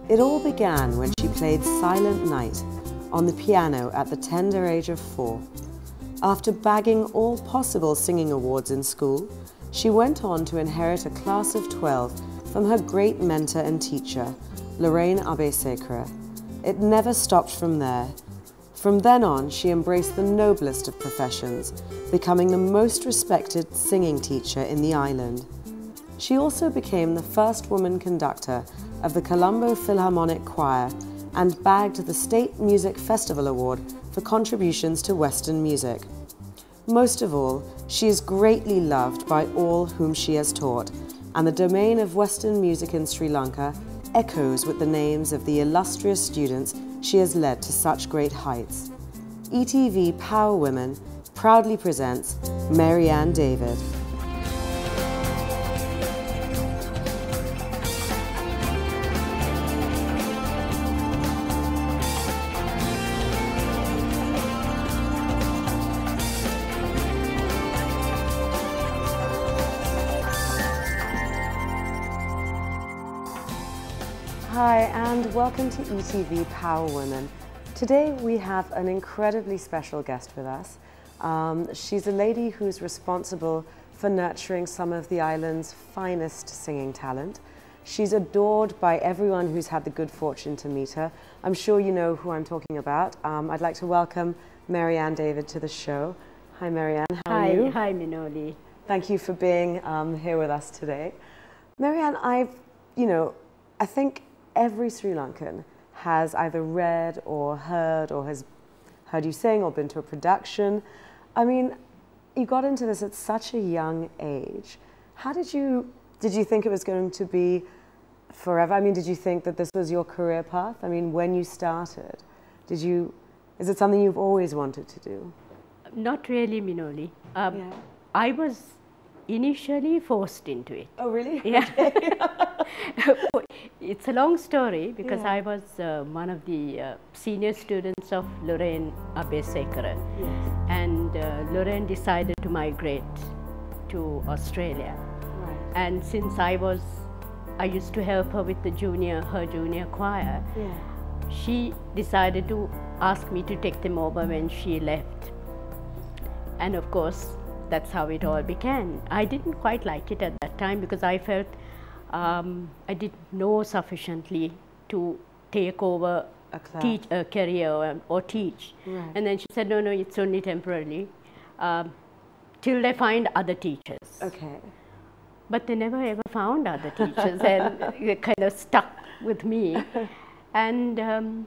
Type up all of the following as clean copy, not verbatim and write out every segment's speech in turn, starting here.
It all began when she played Silent Night on the piano at the tender age of 4. After bagging all possible singing awards in school, she went on to inherit a class of 12 from her great mentor and teacher, Marryanne Abe-Sekra. It never stopped from there. From then on, she embraced the noblest of professions, becoming the most respected singing teacher in the island. She also became the first woman conductor of the Colombo Philharmonic Choir and bagged the State Music Festival Award for contributions to Western music. Most of all, she is greatly loved by all whom she has taught, and the domain of Western music in Sri Lanka echoes with the names of the illustrious students she has led to such great heights. ETV Power Women proudly presents Marryanne David. Hi and welcome to ETV Power Women. Today we have an incredibly special guest with us. She's a lady who's responsible for nurturing some of the island's finest singing talent. She's adored by everyone who's had the good fortune to meet her. I'm sure you know who I'm talking about. I'd like to welcome Marryanne David to the show. Hi Marryanne, how are you? Hi Minoli. Thank you for being here with us today. Marryanne, I think every Sri Lankan has either read or has heard you sing or been to a production. I mean, you got into this at such a young age. How did you think it was going to be forever? I mean, did you think that this was your career path? I mean, when you started, is it something you've always wanted to do? Not really, Minoli. I was initially forced into it. Oh, really? Yeah. It's a long story because I was one of the senior students of Marryanne Abe-Sekra. Yes. And Marryanne decided to migrate to Australia. Right. And since I used to help her with her junior choir, she decided to ask me to take them over when she left. And of course, that's how it all began. I didn't quite like it at that time because I felt I didn't know sufficiently to take over a career or teach. Right. And then she said, no, it's only temporarily, till they find other teachers. Okay. But they never ever found other teachers and they kind of stuck with me. And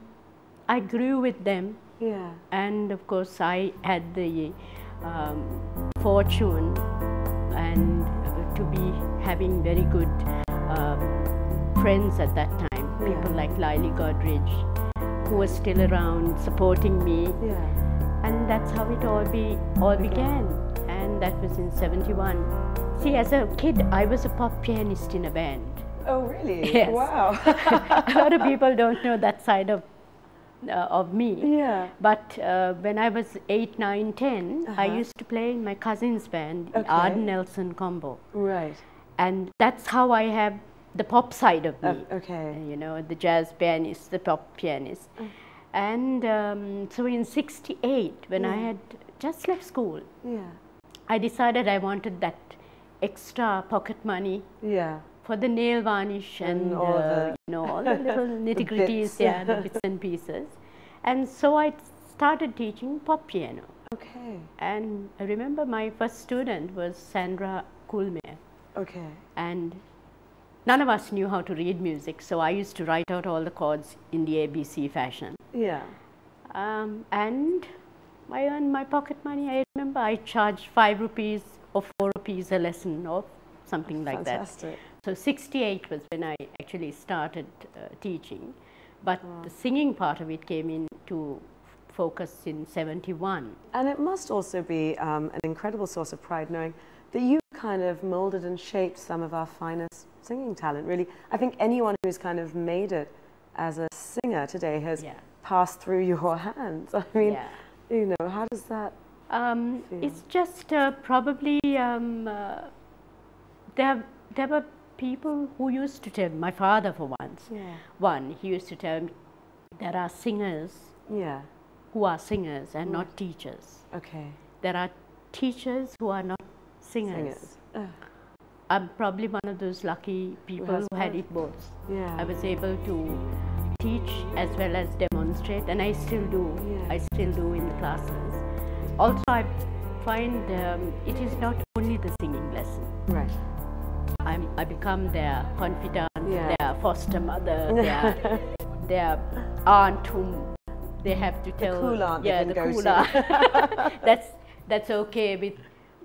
I grew with them. Yeah. And of course, I had the fortune and to be having very good friends at that time. People like Lily Godridge, who was still around supporting me. Yeah. And that's how it all began. And that was in '71. See, as a kid, I was a pop pianist in a band. Oh, really? Yes. Wow. A lot of people don't know that side of me. Yeah. But when I was 8, 9, 10, I used to play in my cousin's band, the Arden Nelson Combo. Right. And that's how I have the pop side of me. Okay. You know, the jazz pianist, the pop pianist. And so in '68, when I had just left school, I decided I wanted that extra pocket money for the nail varnish and all the little nitty-gritties, the bits and pieces. And so I started teaching pop piano. Okay. And I remember my first student was Sandra Kulmer. Okay. And none of us knew how to read music, so I used to write out all the chords in the ABC fashion. Yeah. And I earned my pocket money. I remember I charged 5 rupees or 4 rupees a lesson or something like Fantastic. that. So '68 was when I actually started teaching, but the singing part of it came into focus in '71. And it must also be an incredible source of pride knowing that you kind of molded and shaped some of our finest singing talent, really. I think anyone who's kind of made it as a singer today has passed through your hands. I mean, how does that feel? It's just probably there were people who used to tell my father for once. Yeah. One, he used to tell me there are singers Yeah. who are singers and not teachers. Okay. There are teachers who are not singers. I'm probably one of those lucky people who had it both. Yeah. I was able to teach as well as demonstrate, and I still do. Yeah. I still do in the classes. Also, I find it is not only the singing lesson. Right. I become their confidant, Yeah. their foster mother, their aunt whom they have to tell. cool aunt yeah, they the can go cool to. aunt. That's okay with,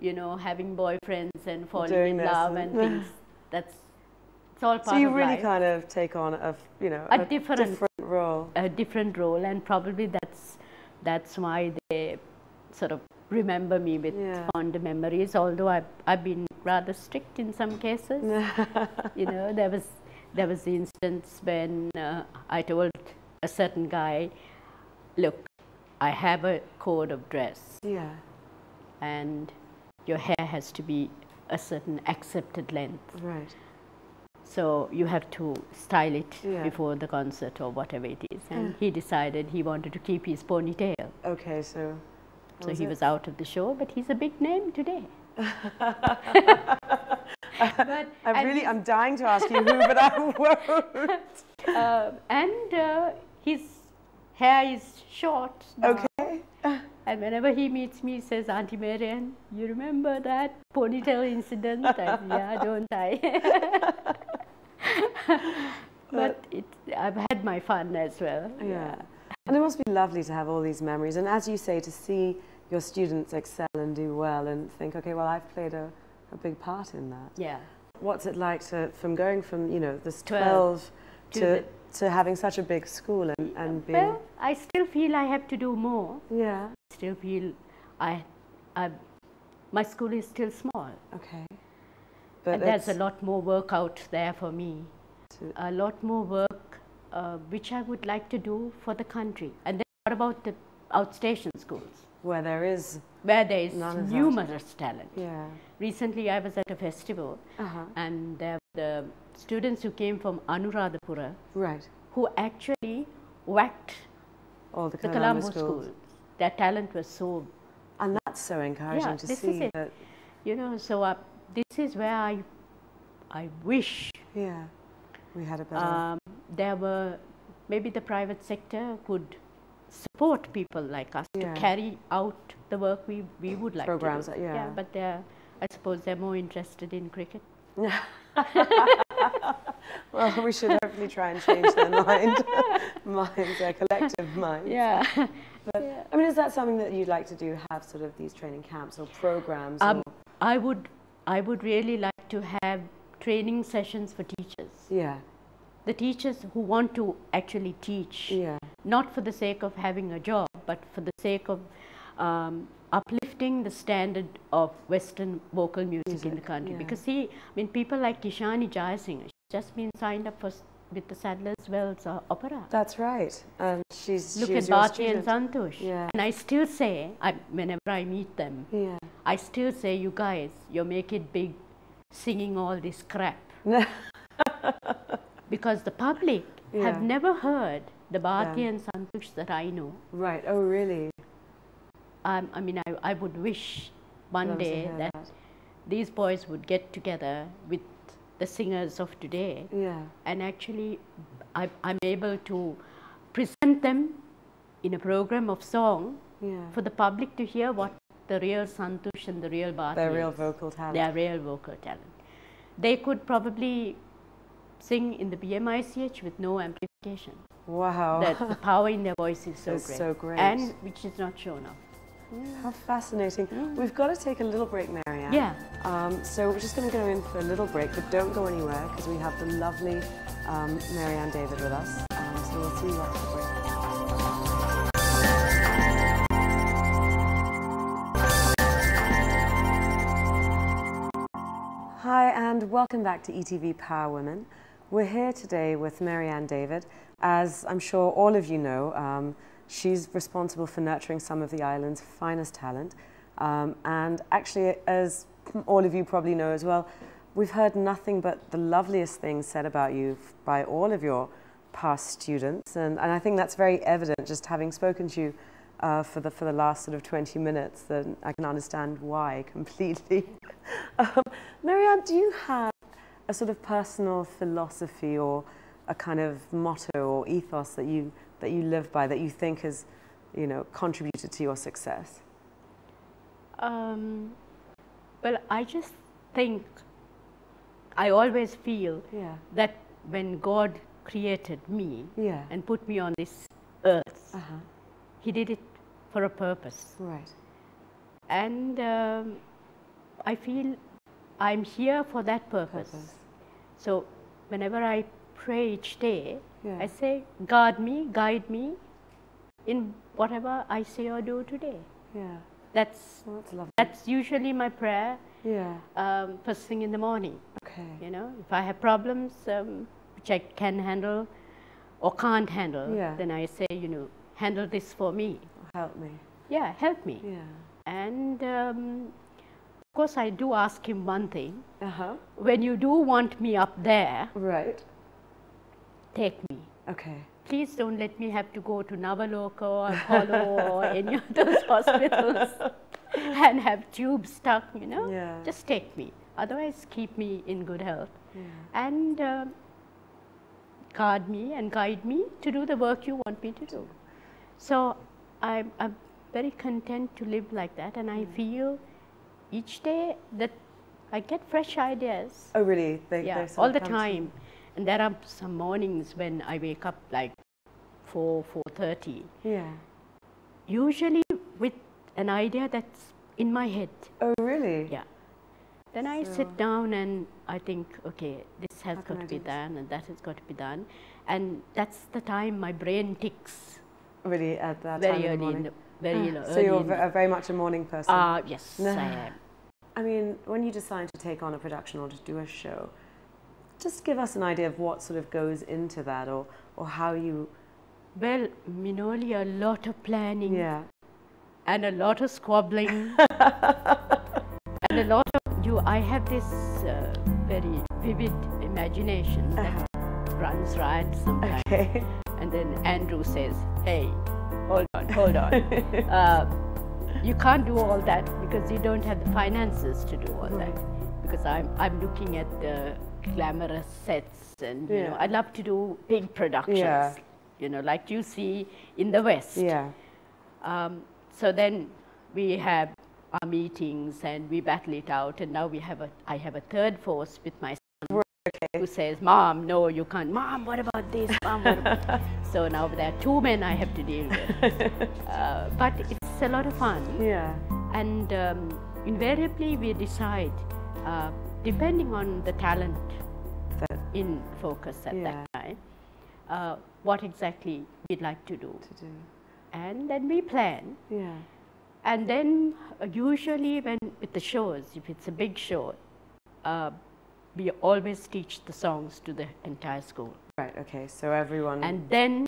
you know, having boyfriends and falling Doing in this love and things. It's all part of life. So you really kind of take on a different role. A different role, and probably that's why they sort of remember me with fond memories. Although I've been rather strict in some cases. You know, there was the instance when I told a certain guy, look, I have a code of dress. Yeah. And your hair has to be a certain accepted length. Right. So you have to style it before the concert or whatever it is. And he decided he wanted to keep his ponytail. Okay, so he was out of the show, but he's a big name today. I'm dying to ask you who, but I won't. And his hair is short now. Okay. And whenever he meets me, he says, Auntie Marryanne, you remember that ponytail incident? I said, yeah, don't I? But I've had my fun as well. Yeah. And it must be lovely to have all these memories. And as you say, to see your students excel and do well and think, okay, well, I've played a big part in that. Yeah. What's it like from going from, this 12 to having such a big school and being... Well, I still feel I have to do more. Yeah. I still feel my school is still small. Okay. And there's a lot more work out there for me. A lot more work which I would like to do for the country. And then what about the outstation schools? Where there is numerous talent. Yeah. Recently I was at a festival and there were the students who came from Anuradhapura who actually whacked all the Colombo schools. Their talent was so... And that's so encouraging to see. That you know, so this is where I wish we had a better... there were, maybe the private sector could support people like us to carry out the work we would like programs, to do. Yeah, but I suppose they're more interested in cricket. Well, we should hopefully try and change their their collective minds. Yeah. But, I mean, is that something that you'd like to do, have sort of these training camps or programs? I would really like to have training sessions for teachers. Yeah. The teachers who want to actually teach, not for the sake of having a job, but for the sake of uplifting the standard of Western vocal music in the country. Because see, I mean, people like Kishani Jayasinghe, she's just been signed up with the Sadler's Wells opera. That's right. And Look at Bharti and Santosh. And I still say, whenever I meet them, I still say, you guys, you make it big singing all this crap. Because the public have never heard the Bharti and Santosh that I know. Right. Oh, really? I mean, I would wish one day that these boys would get together with the singers of today. And actually, I'm able to present them in a program of song for the public to hear what the real Santosh and the real Bharti Their real vocal talent. Their real vocal talent. They could probably sing in the BMICH with no amplification. Wow. The power in their voice is so great. And which is not shown off. How fascinating. We've got to take a little break, Marryanne. So we're just going to go in for a little break, but don't go anywhere because we have the lovely Marryanne David with us. So we'll see you after the break. Hi and welcome back to ETV Power Women. We're here today with Marryanne David. As I'm sure all of you know, she's responsible for nurturing some of the island's finest talent. And actually, as all of you probably know as well, we've heard nothing but the loveliest things said about you by all of your past students, and I think that's very evident just having spoken to you for the last sort of 20 minutes, that I can understand why completely. Marryanne, do you have a sort of personal philosophy or a kind of motto or ethos that you live by, that you think has, you know, contributed to your success? Well, I just think, I always feel that when God created me and put me on this earth, He did it for a purpose. Right. And I feel I'm here for that purpose. So whenever I pray each day, I say, guard me, guide me in whatever I say or do today. Yeah. That's, that's lovely. That's usually my prayer. First thing in the morning. Okay. You know, if I have problems which I can handle or can't handle, then I say, you know, handle this for me. Help me. Yeah, help me. Yeah. And of course, I do ask him one thing. When you do want me up there, right, take me. Okay. Please don't let me have to go to Navaloka or Apollo or any of those hospitals and have tubes stuck, you know. Just take me. Otherwise, keep me in good health. And guard me and guide me to do the work you want me to do. So I'm very content to live like that, and I feel each day that I get fresh ideas. Oh, really? All the time. And there are some mornings when I wake up like 4:30. Usually with an idea that's in my head. Oh, really? Yeah. Then I sit down and I think, okay, this has got to be done and that has got to be done. And that's the time my brain ticks. Really, at that very time early in the morning? Very early. So you're very much a morning person? Yes, I am. I mean, when you decide to take on a production or to do a show, just give us an idea of what sort of goes into that, or how you... Well, Minoli, a lot of planning. And a lot of squabbling. And a lot of I have this very vivid imagination that runs riot sometimes. And then Andrew says, hey, hold on. You can't do all that because you don't have the finances to do all that. Because I'm looking at the glamorous sets, and you know, I love to do big productions, you know, like you see in the West. So then we have our meetings and we battle it out, and now I have a third force with my son who says, Mom, no, you can't. Mom, what about this? Mom, what about... So now there are two men I have to deal with. But it's a lot of fun. And invariably we decide, depending on the talent in focus at that time, what exactly we'd like to do. And then we plan. And then usually when with the shows, if it's a big show, we always teach the songs to the entire school. Right, okay, so everyone... And then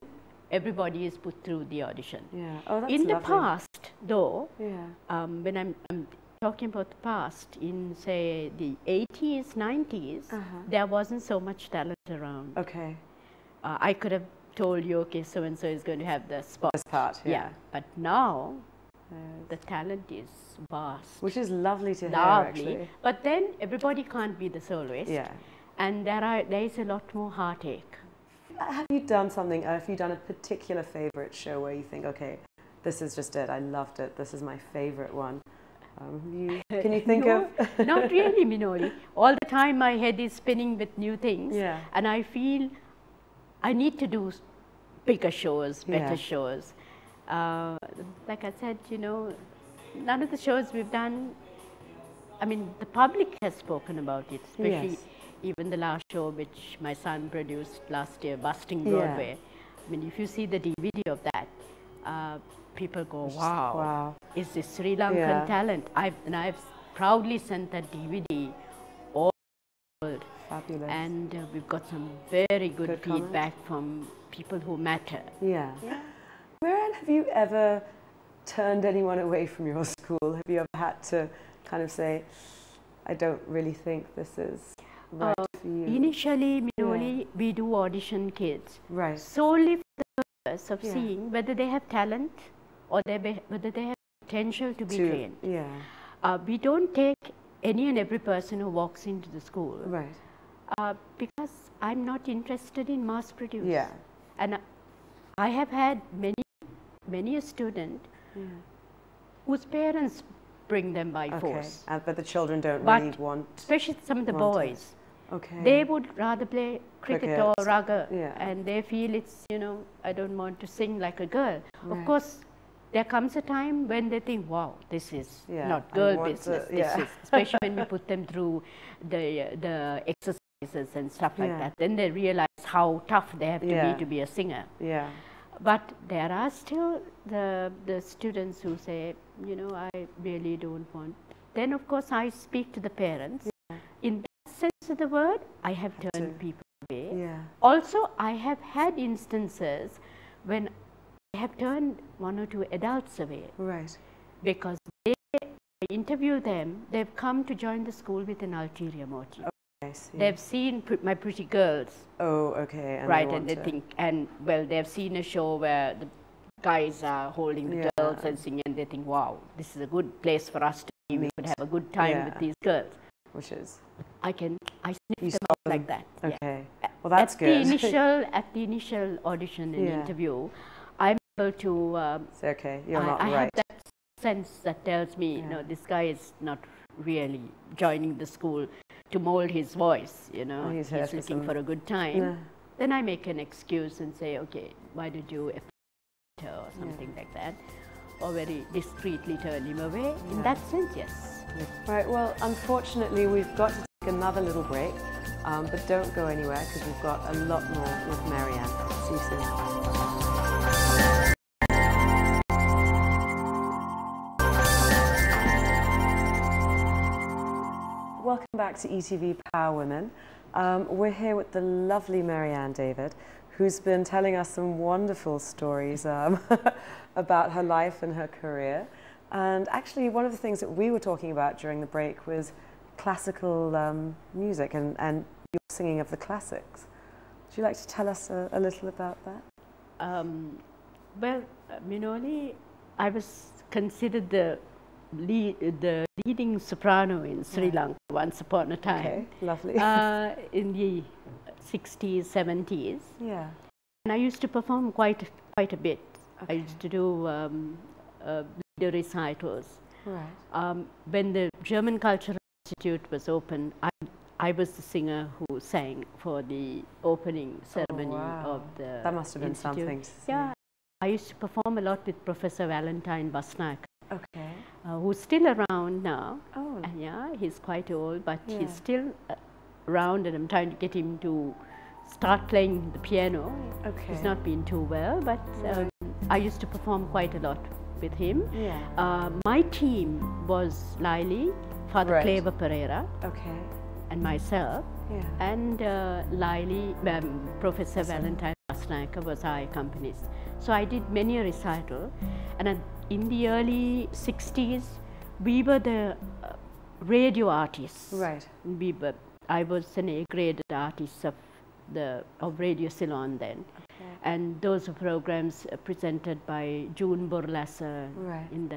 everybody is put through the audition. Oh, that's lovely. In the past, though, when I'm talking about the past, in say the 80s, 90s, there wasn't so much talent around. I could have told you, okay, so-and-so is going to have the spot. This part, but now, the talent is vast. Which is lovely to hear, actually. But then everybody can't be the soloist. And there is a lot more heartache. Have you done something, have you done a particular favorite show where you think, okay, this is just it, I loved it, this is my favorite one? Can you think of? Not really, Minoli. All the time my head is spinning with new things. And I feel I need to do bigger shows, better shows. Like I said, you know, none of the shows we've done, I mean, the public has spoken about it, especially even the last show which my son produced last year, Busting Broadway. I mean, if you see the DVD of that, people go, wow, is this Sri Lankan talent? I've proudly sent that DVD all over the world. Fabulous. And we've got some very good feedback from people who matter. Marryanne, have you ever turned anyone away from your school? Have you ever had to kind of say, I don't really think this is right for you. Initially, Minoli, we do audition kids. Right. Solely for the purpose of seeing whether they have talent or whether they have potential to be trained. Yeah. We don't take any and every person who walks into the school. Right. Because I'm not interested in mass produce. Yeah. And I have had many a student whose parents bring them by force. But the children don't really want... Especially some of the boys. Okay. They would rather play cricket or rugby, yeah. and they feel it's, you know, I don't want to sing like a girl. Right. Of course, there comes a time when they think, wow, this is not girl business. This is, especially when we put them through the exercises and stuff like that. Then they realize how tough they have to be a singer. Yeah. But there are still the students who say, you know, I really don't want. Then, of course, I speak to the parents. Yeah. In that sense of the word, I have turned people away. Yeah. Also, I have had instances when I have turned one or two adults away. Right. Because I interview them, they've come to join the school with an ulterior motive. I see. They've seen my pretty girls. Oh, okay. And right, and they think, and well, they've seen a show where the guys are holding the girls and singing, and they think, wow, this is a good place for us to be. We could have a good time with these girls. Which is? I sniff them out like that. Okay. Well, that's good. At the initial audition and interview, I'm able to say, okay, you're not I right. have that sense that tells me, no, this guy is not really joining the school to mold his voice, you know, he's looking for a good time. Then I make an excuse and say, okay, why don't you or something like that, or very discreetly turn him away. In that sense, yes. Right, well, unfortunately, we've got to take another little break, but don't go anywhere because we've got a lot more with Marryanne. See you soon. Welcome back to ETV Power Women. We're here with the lovely Marryanne David, who's been telling us some wonderful stories about her life and her career. And actually, one of the things that we were talking about during the break was classical music and your singing of the classics. Would you like to tell us a little about that? Well, Minoli, I was considered the leading soprano in Sri Lanka once upon a time. Okay, lovely. In the 60s, 70s. Yeah. And I used to perform quite a bit. Okay. I used to do leader recitals. Right. When the German Cultural Institute was opened, I was the singer who sang for the opening ceremony of the That must have been institute. something to see. Yeah. I used to perform a lot with Professor Valentine Basnak. Okay. Who's still around now. Oh. And yeah, he's quite old, but he's still around, and I'm trying to get him to start playing the piano. Okay. He's not been too well, but I used to perform quite a lot with him. Yeah. My team was Laili, Father Clever Pereira, and myself, and Laili, Professor Valentine Basnaker was our accompanist. So I did many a recital, and in the early 60s, we were the radio artists. Right. I was an A-graded artist of Radio Ceylon then. Okay. And those were programs presented by June Borlasser in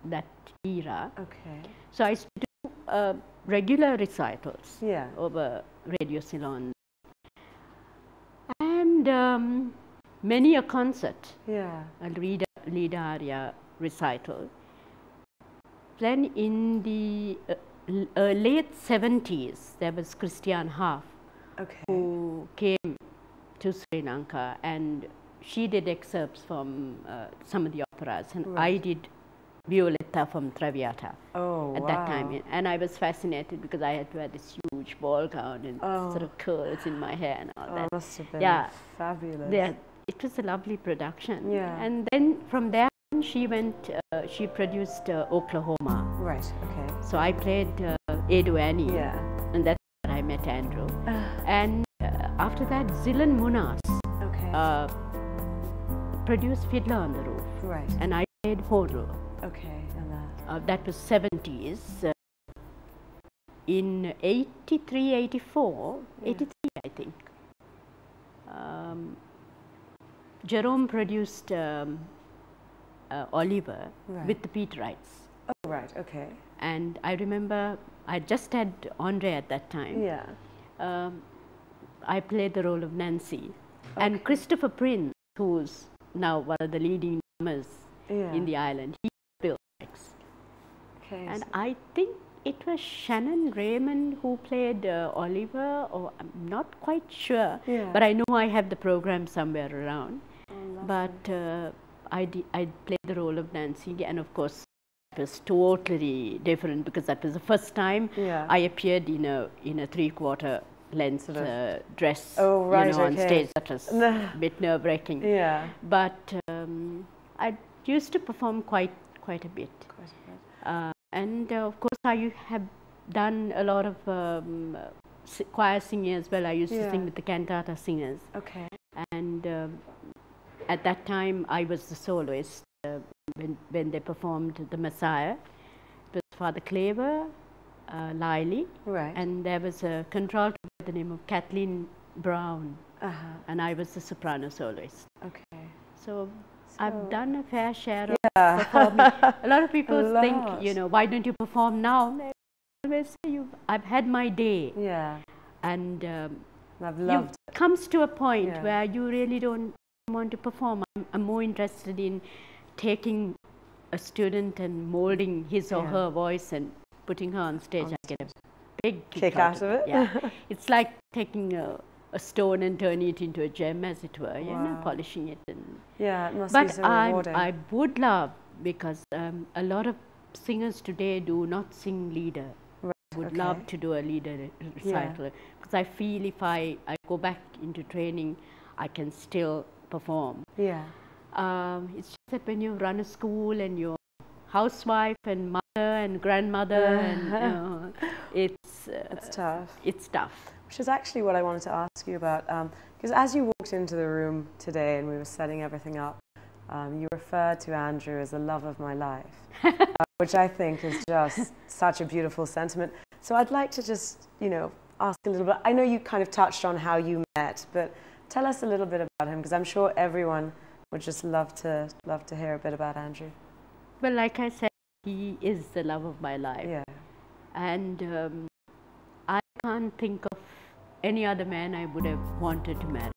that era. Okay. So I used to do regular recitals over Radio Ceylon. And many a concert, and lead aria recital. Then in the late 70s, there was Christiane Haaf, who came to Sri Lanka, and she did excerpts from some of the operas, and I did Violetta from Traviata at that time. And I was fascinated because I had to wear this huge ball gown and sort of curls in my hair and all that. Must have been fabulous. It was a lovely production. And then from there, she produced Oklahoma. Right, okay. So I played Edu Annie, and that's where I met Andrew. And after that, Zilan Munas produced Fiddler on the Roof. Right. And I played Hodel. Okay, and that was 70s. in 83, 84, 83 I think, Jerome produced Oliver with the Peterites. Oh, right, okay. And I remember I just had Andre at that time. Yeah. I played the role of Nancy. And Christopher Prince, who's now one of the leading drummers in the island, he built Rex. Okay. And I think it was Shannon Raymond who played Oliver, or I'm not quite sure, but I know I have the program somewhere around. Oh, but I played the role of Nancy, and of course it was totally different because that was the first time I appeared in a 3/4 length dress on stage. That was a bit nerve-wracking. Yeah. But I used to perform quite a bit. And of course I have done a lot of choir singing as well. I used to sing with the cantata singers. Okay. And at that time I was the soloist when they performed The Messiah. It was Father Claver, Lily, and there was a contralto by the name of Kathleen Brown, and I was the soprano soloist. Okay. So I've done a fair share of performing. A lot of people think, you know, why don't you perform now? They always say, I've had my day. Yeah. And I've loved it comes to a point where you really don't want to perform. I'm more interested in taking a student and molding his or her voice and putting her on stage. I get a big kick out of it. Yeah. It's like taking a stone and turning it into a gem, as it were, you know, polishing it. And it must be so rewarding. I would love, because a lot of singers today do not sing leader. Would love to do a leader recital, because I feel if I go back into training, I can still perform. Yeah. It's just that when you run a school and you're housewife and mother and grandmother, and it's tough. It's tough. Which is actually what I wanted to ask you about, because as you walked into the room today and we were setting everything up, you referred to Andrew as the love of my life, which I think is just such a beautiful sentiment. So I'd like to just, you know, ask a little bit. I know you kind of touched on how you met, but tell us a little bit about him, because I'm sure everyone would just love to hear a bit about Andrew. Well, like I said, he is the love of my life. Yeah. And I can't think of any other man I would have wanted to marry.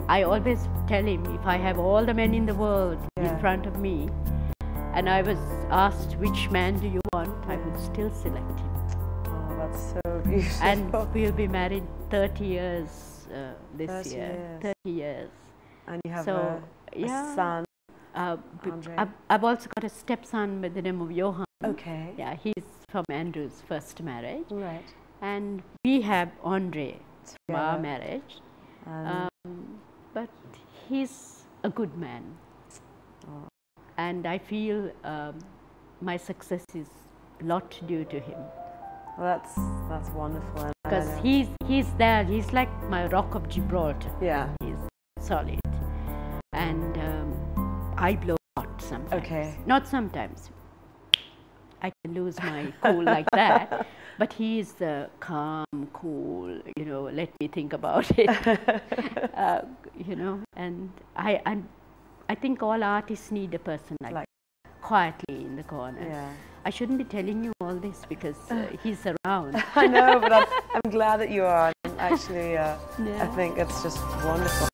I always tell him, if I have all the men in the world in front of me, and I was asked which man do you want, I would still select him. Oh, that's so beautiful. And we'll be married 30 years this year. 30 years. And you have a son, Andre. I've also got a stepson by the name of Johan. Okay. Yeah, he's from Andrew's first marriage. Right. And we have Andre from our marriage. But he's a good man. And I feel my success is a lot due to him. Well, that's wonderful. Because he's there. He's like my rock of Gibraltar. Yeah. He's solid. And I blow hot sometimes. Okay. Not sometimes. I can lose my cool like that. But he is the calm, cool, you know, let me think about it. You know, and I think all artists need a person like quietly in the corner. Yeah. I shouldn't be telling you all this because he's around. I know, but I'm glad that you are. Actually, I think it's just wonderful.